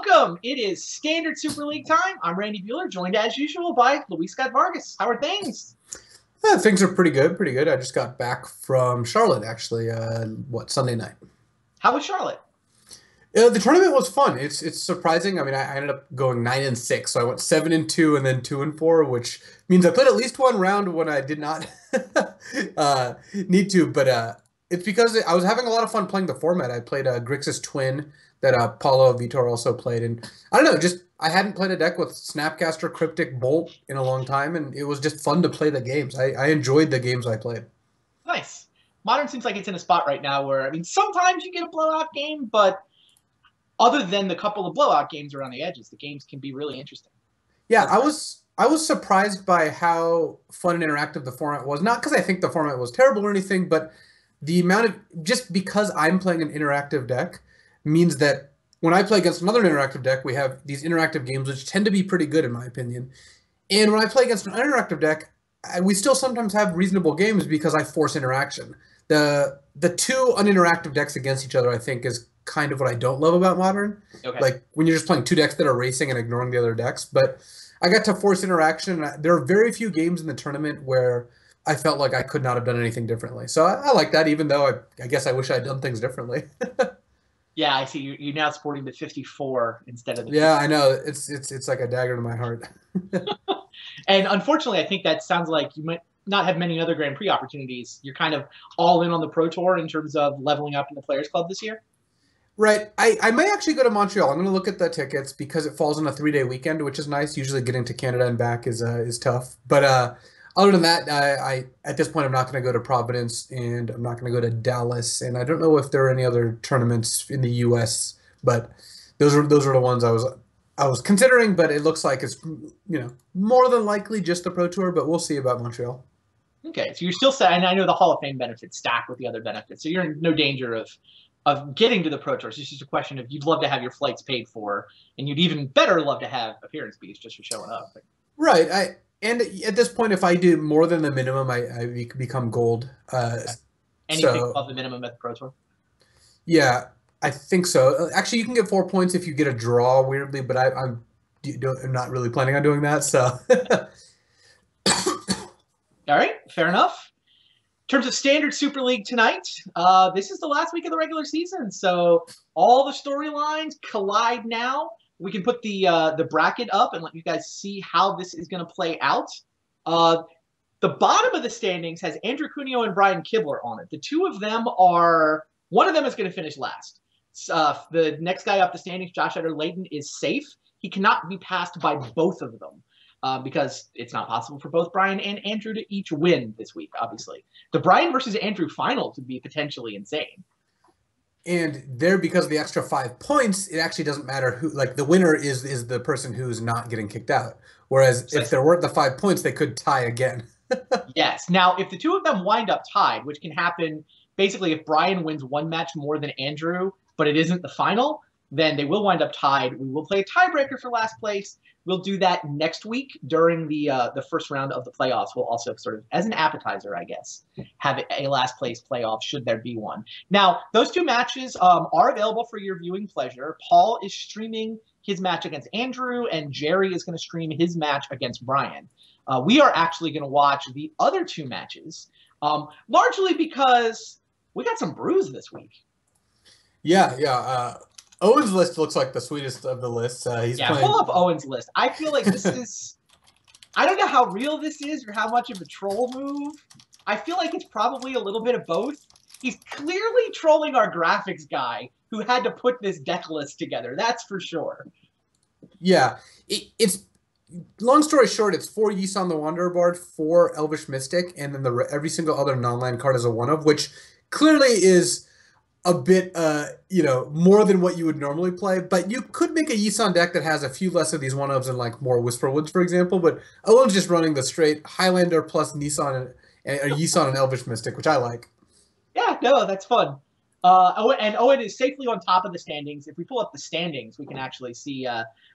Welcome. It is Standard Super League time. I'm Randy Bueller, joined as usual by Luis Scott Vargas. How are things? Things are pretty good, pretty good. I just got back from Charlotte, actually, Sunday night. How was Charlotte? The tournament was fun. It's surprising. I mean, I ended up going 9-6, so I went 7-2 and then 2-4, which means I played at least one round when I did not need to. But it's because I was having a lot of fun playing the format. I played Grixis Twin that Paulo Vitor also played, and I don't know, just I hadn't played a deck with Snapcaster Cryptic Bolt in a long time, and it was just fun to play the games. I enjoyed the games I played. Nice. Modern seems like it's in a spot right now where, I mean, sometimes you get a blowout game, but other than the couple of blowout games around the edges, the games can be really interesting. Yeah, I was surprised by how fun and interactive the format was. Not because I think the format was terrible or anything, but the amount of, just because I'm playing an interactive deck means that when I play against another interactive deck, we have these interactive games which tend to be pretty good in my opinion. And when I play against an uninteractive deck, we still sometimes have reasonable games because I force interaction. The two uninteractive decks against each other, I think, is kind of what I don't love about Modern. Okay. Like when you're just playing two decks that are racing and ignoring the other decks. But I got to force interaction. There are very few games in the tournament where I felt like I could not have done anything differently. So I like that, even though I guess I wish I had done things differently. Yeah, I see. You're now sporting the 54 instead of the 50. Yeah, I know. It's like a dagger to my heart. And unfortunately, I think that sounds like you might not have many other Grand Prix opportunities. You're kind of all in on the Pro Tour in terms of leveling up in the Players Club this year. Right. I may actually go to Montreal. I'm going to look at the tickets because it falls on a 3-day weekend, which is nice. Usually getting to Canada and back is tough. But other than that, I at this point I'm not going to go to Providence and I'm not going to go to Dallas. And I don't know if there are any other tournaments in the U.S. But those are the ones I was considering. But it looks like it's more than likely just the Pro Tour. But we'll see about Montreal. Okay, so you're still set, and I know the Hall of Fame benefits stack with the other benefits, so you're in no danger of getting to the Pro Tour. It's just a question of you'd love to have your flights paid for, and you'd even better love to have appearance fees just for showing up. Right. And at this point, if I do more than the minimum, I become gold. Anything above the minimum at the Pro Tour? Yeah, I think so. Actually, you can get 4 points if you get a draw, weirdly, but I'm not really planning on doing that. So, all right, fair enough. In terms of Standard Super League tonight, this is the last week of the regular season, so all the storylines collide now. We can put the bracket up and let you guys see how this is going to play out. The bottom of the standings has Andrew Cuneo and Brian Kibler on it. The two of them are, one of them is going to finish last. The next guy up the standings, Josh Eder-Layton, is safe. He cannot be passed by both of them. Because it's not possible for both Brian and Andrew to each win this week, obviously. The Brian versus Andrew finals would be potentially insane. And there, because of the extra 5 points, it actually doesn't matter who, like the winner is the person who's not getting kicked out. Whereas if there weren't the 5 points, they could tie again. Yes. Now, if the two of them wind up tied, which can happen basically if Brian wins one match more than Andrew, but it isn't the final, then they will wind up tied. We will play a tiebreaker for last place. We'll do that next week during the first round of the playoffs. We'll also sort of, as an appetizer, I guess, have a last place playoff should there be one. Now, those two matches are available for your viewing pleasure. Paul is streaming his match against Andrew, and Jerry is going to stream his match against Brian. We are actually going to watch the other two matches, largely because we got some brews this week. Yeah. Owen's list looks like the sweetest of the lists. He's playing... pull up Owen's list. I feel like this is... I don't know how real this is or how much of a troll move. I feel like it's probably a little bit of both. He's clearly trolling our graphics guy who had to put this deck list together. That's for sure. Yeah. It's... Long story short, it's 4 Yisan the Wanderer Bard, 4 Elvish Mystic, and then every single other non-land card is a 1-of, which clearly is... a bit, more than what you would normally play. But you could make a Yisan deck that has a few less of these 1-ofs and like more Whisperwoods, for example. But Owen's just running the straight Highlander plus Yisan and Elvish Mystic, which I like. Yeah, no, that's fun. Owen is safely on top of the standings. If we pull up the standings, we can actually see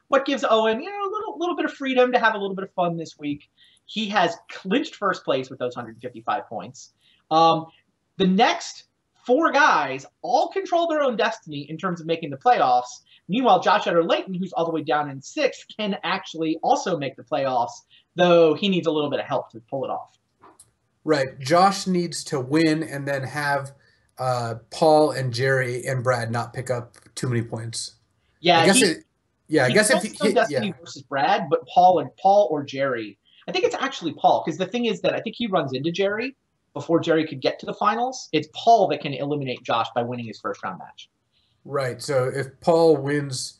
what gives Owen, a little bit of freedom to have a little bit of fun this week. He has clinched first place with those 155 points. The next 4 guys all control their own destiny in terms of making the playoffs, Meanwhile, Josh Utter-Layton, who's all the way down in 6th, can actually also make the playoffs, though he needs a little bit of help to pull it off. Right. Josh needs to win and then have Paul and Jerry and Brad not pick up too many points. Yeah, I guess if he Destiny versus Brad, but Paul or Jerry. I think it's actually Paul, because the thing is that I think he runs into Jerry before Jerry could get to the finals. It's Paul that can eliminate Josh by winning his first round match. Right. So if Paul wins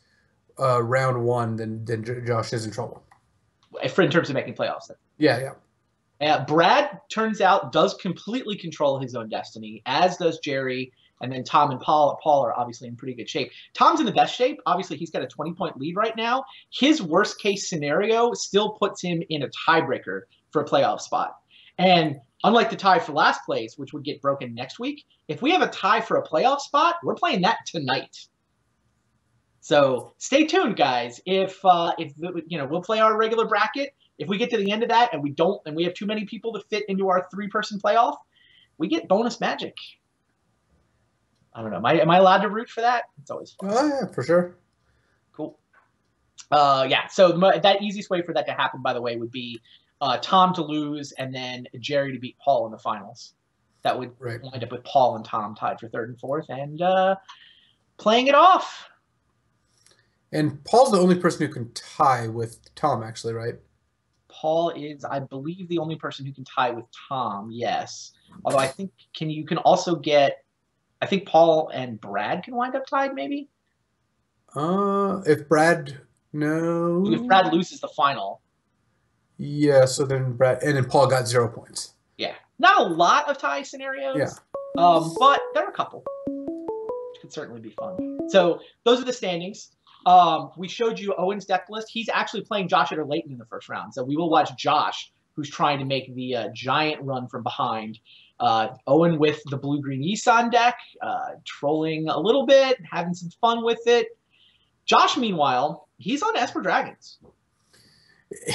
round 1, then Josh is in trouble. In terms of making playoffs. Then. Yeah. Brad, turns out, does completely control his own destiny, as does Jerry. And then Tom and Paul are obviously in pretty good shape. Tom's in the best shape. Obviously, he's got a 20-point lead right now. His worst-case scenario still puts him in a tiebreaker for a playoff spot. And unlike the tie for last place, which would get broken next week, if we have a tie for a playoff spot, we're playing that tonight. So stay tuned, guys. If we'll play our regular bracket. If we get to the end of that and we have too many people to fit into our 3-person playoff, we get bonus magic. I don't know. Am I allowed to root for that? It's always fun. Oh, yeah, for sure. Cool. So that easiest way for that to happen, by the way, would be Tom to lose and then Jerry to beat Paul in the finals. That would wind up with Paul and Tom tied for 3rd and 4th and playing it off. And Paul's the only person who can tie with Tom, actually, right? Paul is, I believe, the only person who can tie with Tom, yes. Although I think you can also get, I think Paul and Brad can wind up tied, maybe? If Brad loses the final. Yeah, so then Paul got 0 points. Yeah. Not a lot of tie scenarios. Yeah. But there are a couple. Which could certainly be fun. So those are the standings. We showed you Owen's deck list. He's actually playing Josh Utter-Layton in the first round. So we will watch Josh, who's trying to make the giant run from behind. Owen with the blue-green Yisan deck, trolling a little bit, having some fun with it. Josh, meanwhile, he's on Esper Dragons.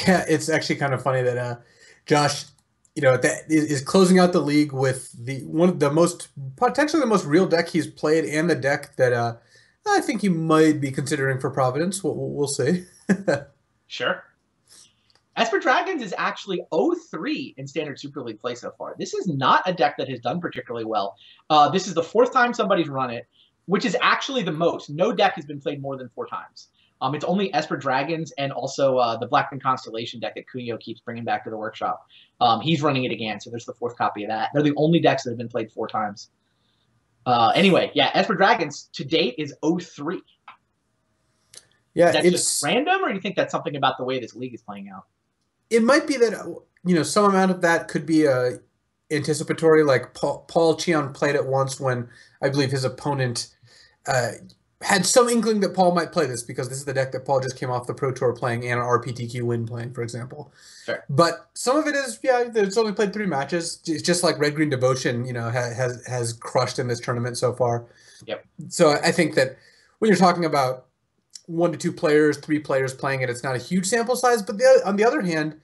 Yeah, it's actually kind of funny that Josh, is closing out the league with potentially the most real deck he's played, and the deck that I think he might be considering for Providence. We'll see. Sure. Esper Dragons is actually 0-3 in Standard Super League play so far. This is not a deck that has done particularly well. This is the 4th time somebody's run it, which is actually the most. No deck has been played more than 4 times. It's only Esper Dragons and also the Blackman Constellation deck that Kunio keeps bringing back to the workshop. He's running it again, so there's the 4th copy of that. They're the only decks that have been played 4 times. Anyway, yeah, Esper Dragons to date is 0-3. Yeah, is that just random, or do you think that's something about the way this league is playing out? It might be that some amount of that could be anticipatory. Like Paul Cheon played it once when I believe his opponent had some inkling that Paul might play this, because this is the deck that Paul just came off the Pro Tour playing and an RPTQ win playing, for example. Sure. But some of it is, it's only played 3 matches. It's just like Red Green Devotion, has crushed in this tournament so far. Yep. So I think that when you're talking about 1 to 2 players, 3 players playing it, it's not a huge sample size. But on the other hand,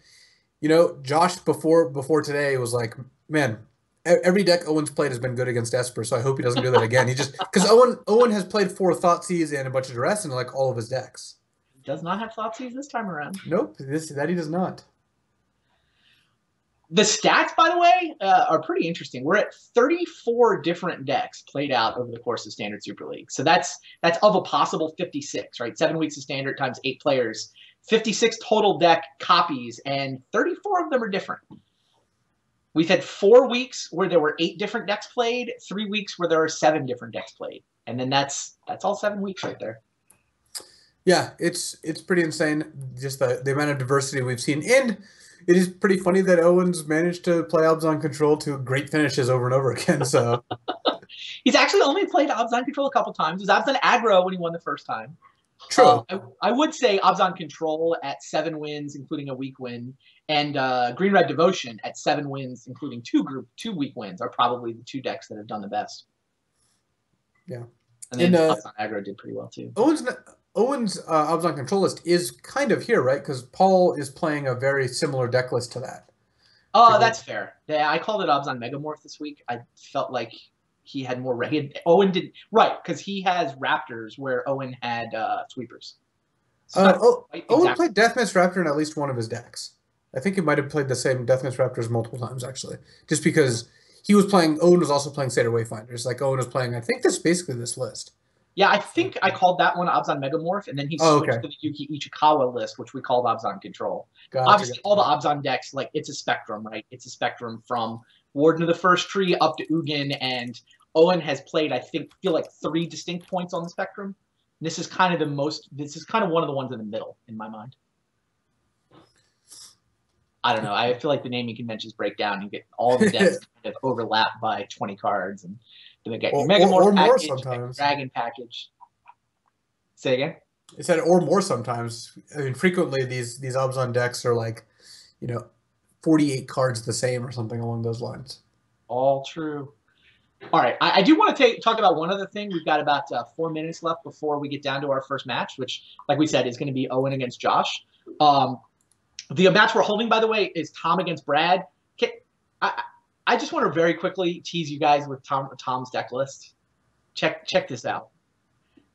Josh before today was like, man, every deck Owen's played has been good against Esper, so I hope he doesn't do that again. He just, because Owen has played 4 Thoughtseize and a bunch of Duress in like all of his decks. He does not have Thoughtseize this time around. Nope, that he does not. The stats, by the way, are pretty interesting. We're at 34 different decks played out over the course of Standard Super League. So that's of a possible 56, right? 7 weeks of Standard times 8 players. 56 total deck copies, and 34 of them are different. We've had 4 weeks where there were 8 different decks played, 3 weeks where there are 7 different decks played. And then that's all 7 weeks right there. Yeah, it's pretty insane, just the amount of diversity we've seen. And it is pretty funny that Owen's managed to play Abzan Control to great finishes over and over again. So he's actually only played Abzan Control a couple times. It was Abzan Aggro when he won the first time. True. I would say Abzan Control at 7 wins, including a week win, and Green Red Devotion at 7 wins, including 2 week wins, are probably the 2 decks that have done the best. Yeah. And then Abzan Aggro did pretty well too. Owen's Abzan Control list is kind of here, right? Because Paul is playing a very similar deck list to that. Oh, that's fair. Yeah, I called it Abzan Megamorph this week. I felt like he had more. Owen did right because he has Raptors where Owen had sweepers. So Owen played Deathmatch Raptor in at least one of his decks. I think he might have played the same Deathmatch Raptors multiple times actually, just because Owen was also playing Seder Wayfinders. Like Owen was playing, I think basically this list. Yeah, I think I called that one Abzan Megamorph, and then he switched to the Yuki Ichikawa list, which we called Abzan Control. Obviously, all the Abzan decks, like, it's a spectrum, right? It's a spectrum from Warden of the First Tree up to Ugin, and Owen has played, I feel like 3 distinct points on the spectrum. This is kind of one of the ones in the middle, in my mind. I don't know. I feel like the naming conventions break down. You get all the decks kind of overlap by 20 cards, and then they get your Megamorph package, sometimes. Dragon package. Say again? It said or more sometimes. I mean, frequently these Abzan decks are like, 48 cards the same or something along those lines. All true. All right. I do want to talk about one other thing. We've got about 4 minutes left before we get down to our first match, which, like we said, is going to be Owen against Josh. The match we're holding, by the way, is Tom against Brad. I just want to very quickly tease you guys with Tom's deck list. Check this out.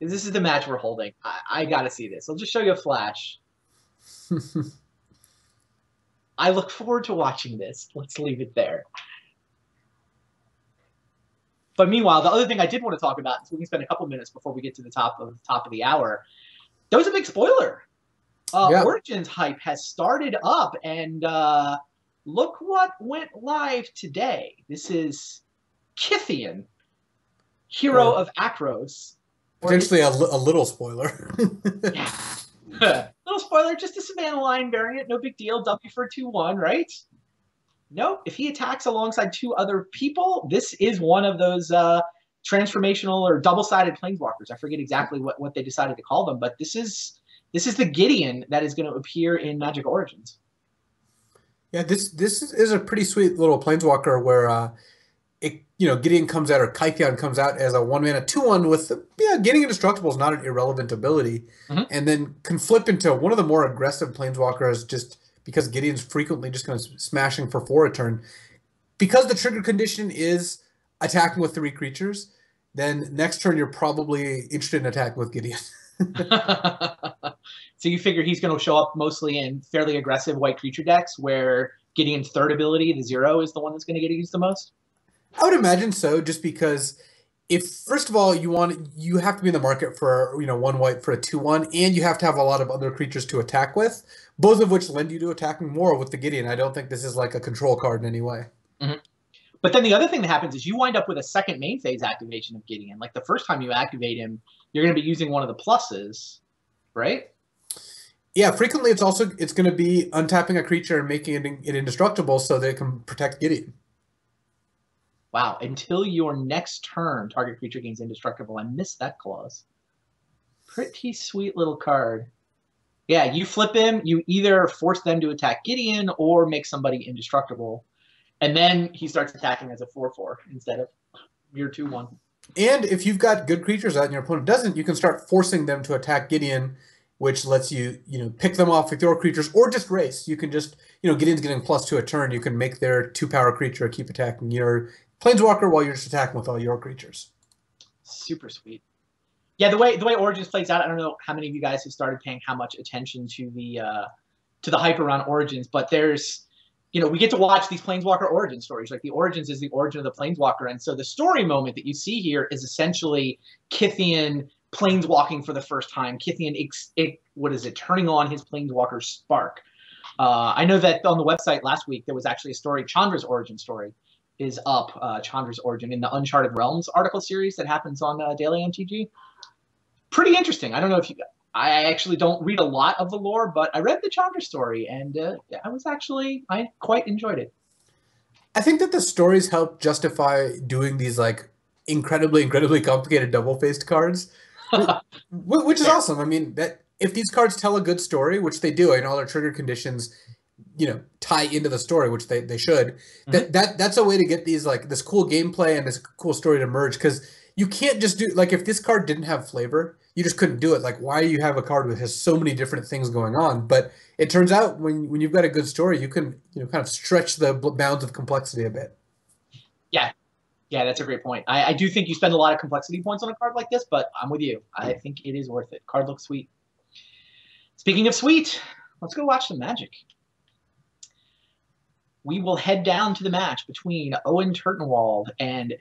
This is the match we're holding. I got to see this. I'll just show you a flash. I look forward to watching this. Let's leave it there. But meanwhile, the other thing I did want to talk about, so we can spend a couple minutes before we get to the top of the hour. That was a big spoiler. Origins hype has started up, and look what went live today. This is Kytheon, Hero of Akros. Potentially a little spoiler. Yeah. Little spoiler, just a Savannah Line variant, no big deal. W for 2/1, right? Nope. If he attacks alongside 2 other people, this is one of those transformational or double-sided planeswalkers. I forget exactly what they decided to call them, but this is the Gideon that is going to appear in Magic Origins. Yeah, this is a pretty sweet little planeswalker where Gideon comes out, or Kytheon comes out as a 1-mana 2/1 with getting indestructible is not an irrelevant ability, and then can flip into one of the more aggressive planeswalkers just because Gideon's frequently just kind of smashing for 4 a turn. Because the trigger condition is attacking with 3 creatures, then next turn you're probably interested in attacking with Gideon. So you figure he's going to show up mostly in fairly aggressive white creature decks where Gideon's 3rd ability, the 0, is the one that's going to get used the most? I would imagine so, just because if, first of all, you have to be in the market for 1 white for a 2/1, and you have to have a lot of other creatures to attack with, both of which lend you to attacking more with the Gideon. I don't think this is like a control card in any way. But then the other thing that happens is you wind up with a second main phase activation of Gideon. Like the first time you activate him, you're going to be using one of the pluses, right? Yeah, frequently it's going to be untapping a creature and making it indestructible so that it can protect Gideon. Wow, until your next turn, target creature gains indestructible. I missed that clause. Pretty sweet little card. Yeah, you flip him, you either force them to attack Gideon or make somebody indestructible. And then he starts attacking as a 4/4 instead of your 2/1. And if you've got good creatures out and your opponent doesn't, you can start forcing them to attack Gideon, which lets you, pick them off with your creatures or just race. You can just, Gideon's getting +2 a turn. You can make their 2-power creature keep attacking your planeswalker while you're just attacking with all your creatures. Super sweet. Yeah, the way Origins plays out, I don't know how many of you guys have started paying how much attention to the hype around Origins, but there's, we get to watch these Planeswalker origin stories. Like the Origins is the origin of the Planeswalker, and so the story moment that you see here is essentially Kytheon planeswalking for the first time. Kytheon, turning on his Planeswalker spark. I know that on the website last week there was actually a story, Chandra's origin story is up, Chandra's origin in the Uncharted Realms article series that happens on Daily MTG. Pretty interesting. I don't know if I actually don't read a lot of the lore, but I read the Chandra story, and I quite enjoyed it. I think that the stories help justify doing these like incredibly, incredibly complicated double-faced cards, which is awesome. I mean, that if these cards tell a good story, which they do, and all their trigger conditions, tie into the story, which they should. That's a way to get these this cool gameplay and this cool story to merge, because you can't just do if this card didn't have flavor, you just couldn't do it. Like, why do you have a card that has so many different things going on? But it turns out when you've got a good story, you can kind of stretch the bounds of complexity a bit. Yeah, Yeah, that's a great point. I do think you spend a lot of complexity points on a card like this, but I'm with you. I think it is worth it. Card looks sweet. Speaking of sweet, let's go watch some Magic. We will head down to the match between Owen Turtenwald and